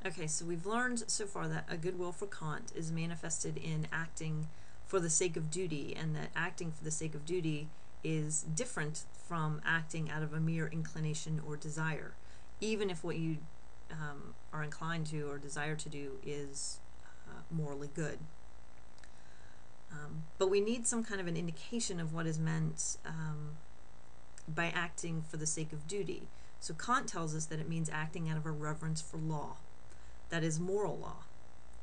Okay, so we've learned so far that a good will for Kant is manifested in acting for the sake of duty, and that acting for the sake of duty is different from acting out of a mere inclination or desire, even if what you are inclined to or desire to do is morally good. But we need some kind of an indication of what is meant by acting for the sake of duty. So Kant tells us that it means acting out of a reverence for law, that is moral law.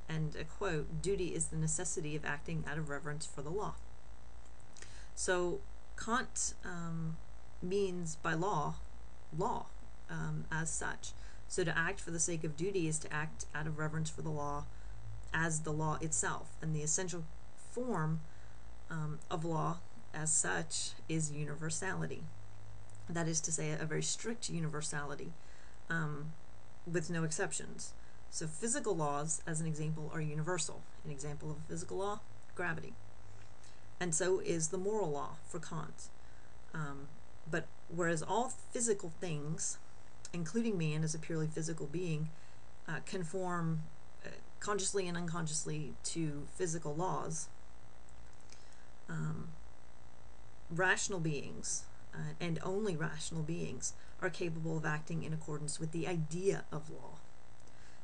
And a quote, "Duty is the necessity of acting out of reverence for the law." So Kant means by law as such. So to act for the sake of duty is to act out of reverence for the law as the law itself. And the essential form of law as such is universality. That is to say, a very strict universality with no exceptions. So physical laws, as an example, are universal. An example of a physical law, gravity. And so is the moral law for Kant. But whereas all physical things, including man as a purely physical being, conform consciously and unconsciously to physical laws, rational beings, and only rational beings, are capable of acting in accordance with the idea of law.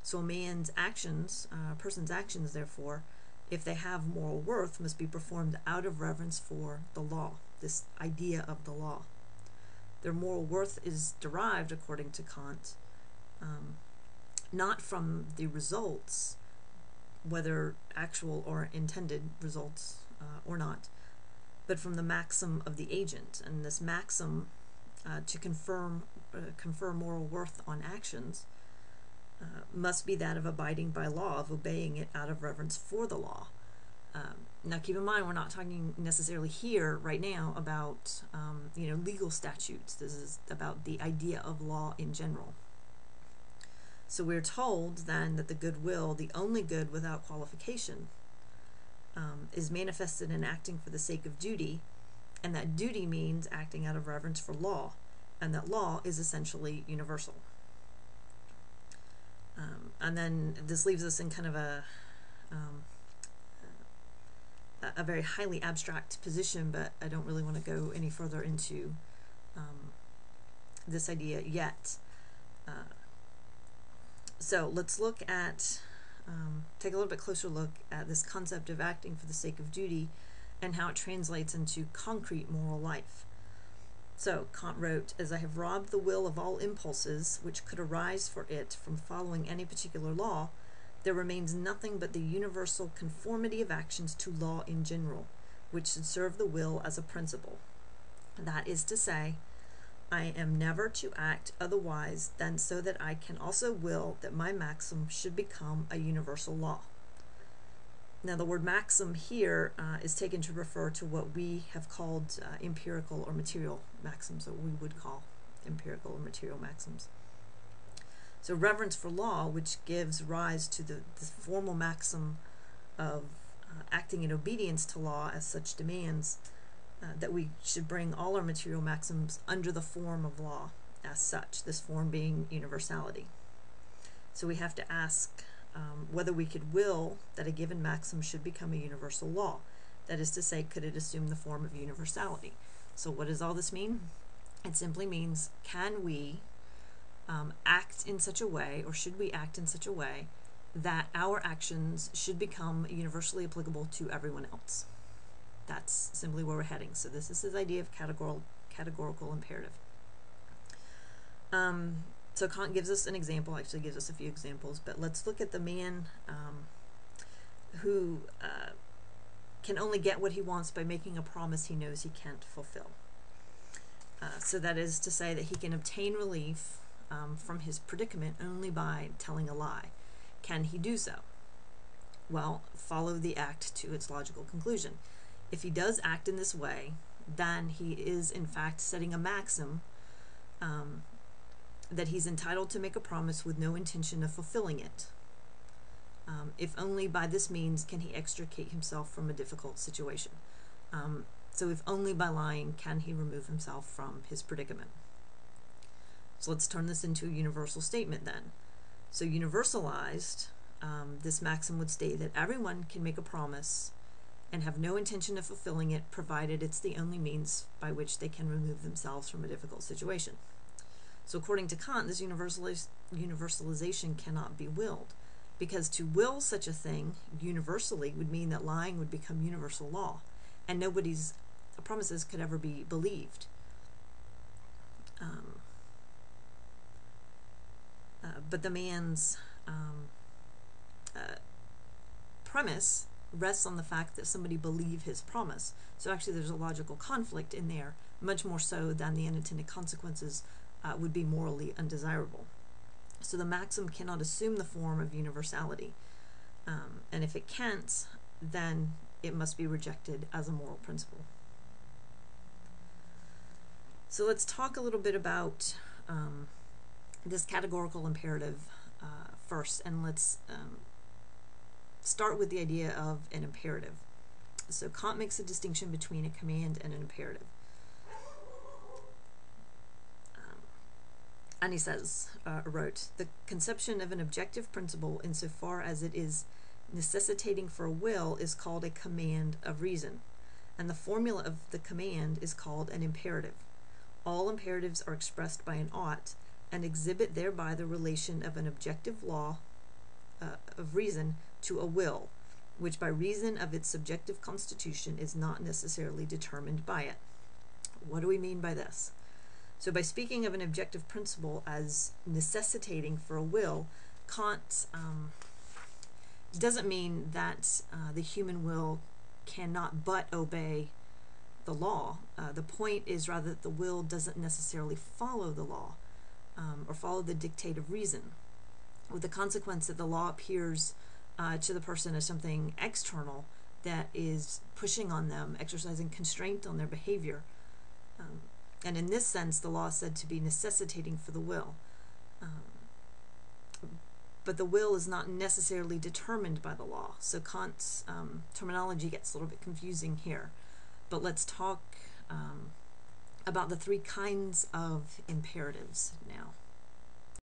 So a man's actions, a person's actions, therefore, if they have moral worth, must be performed out of reverence for the law, this idea of the law. Their moral worth is derived, according to Kant, not from the results, whether actual or intended results or not, but from the maxim of the agent. And this maxim, to confer moral worth on actions, must be that of abiding by law, of obeying it out of reverence for the law. Now keep in mind, we're not talking necessarily here right now about legal statutes. This is about the idea of law in general. So we're told then that the good will, the only good without qualification, is manifested in acting for the sake of duty, and that duty means acting out of reverence for law, and that law is essentially universal. And then this leaves us in kind of a very highly abstract position, but I don't really want to go any further into this idea yet. So let's look at, take a little bit closer look at this concept of acting for the sake of duty and how it translates into concrete moral life. So Kant wrote, "As I have robbed the will of all impulses which could arise for it from following any particular law, there remains nothing but the universal conformity of actions to law in general, which should serve the will as a principle. That is to say, I am never to act otherwise than so that I can also will that my maxim should become a universal law." Now the word maxim here is taken to refer to what we have called empirical or material maxims, or we would call empirical or material maxims. So reverence for law, which gives rise to the formal maxim of acting in obedience to law as such demands, that we should bring all our material maxims under the form of law as such, this form being universality. So we have to ask whether we could will that a given maxim should become a universal law. That is to say, could it assume the form of universality? So what does all this mean? It simply means, can we act in such a way, or should we act in such a way, that our actions should become universally applicable to everyone else? That's simply where we're heading. So this is his idea of categorical imperative. So Kant gives us an example, actually gives us a few examples, but let's look at the man who can only get what he wants by making a promise he knows he can't fulfill. So that is to say that he can obtain relief from his predicament only by telling a lie. Can he do so? Well, follow the act to its logical conclusion. If he does act in this way, then he is in fact setting a maxim that he's entitled to make a promise with no intention of fulfilling it. If only by this means can he extricate himself from a difficult situation. So if only by lying can he remove himself from his predicament. So let's turn this into a universal statement then. So universalized, this maxim would state that everyone can make a promise and have no intention of fulfilling it, provided it's the only means by which they can remove themselves from a difficult situation. So according to Kant, this universalization cannot be willed, because to will such a thing universally would mean that lying would become universal law, and nobody's promises could ever be believed. But the man's premise rests on the fact that somebody believe his promise. So actually there's a logical conflict in there, much more so than the unintended consequences would be morally undesirable. So the maxim cannot assume the form of universality. And if it can't, then it must be rejected as a moral principle. So let's talk a little bit about this categorical imperative first, and let's start with the idea of an imperative. So Kant makes a distinction between a command and an imperative. And he says, wrote, the conception of an objective principle insofar as it is necessitating for a will is called a command of reason, and the formula of the command is called an imperative. All imperatives are expressed by an ought, and exhibit thereby the relation of an objective law of reason to a will, which by reason of its subjective constitution is not necessarily determined by it. What do we mean by this? So by speaking of an objective principle as necessitating for a will, Kant doesn't mean that the human will cannot but obey the law. The point is rather that the will doesn't necessarily follow the law or follow the dictate of reason, with the consequence that the law appears to the person as something external that is pushing on them, exercising constraint on their behavior. And in this sense, the law is said to be necessitating for the will. But the will is not necessarily determined by the law. So Kant's terminology gets a little bit confusing here. But let's talk about the three kinds of imperatives now.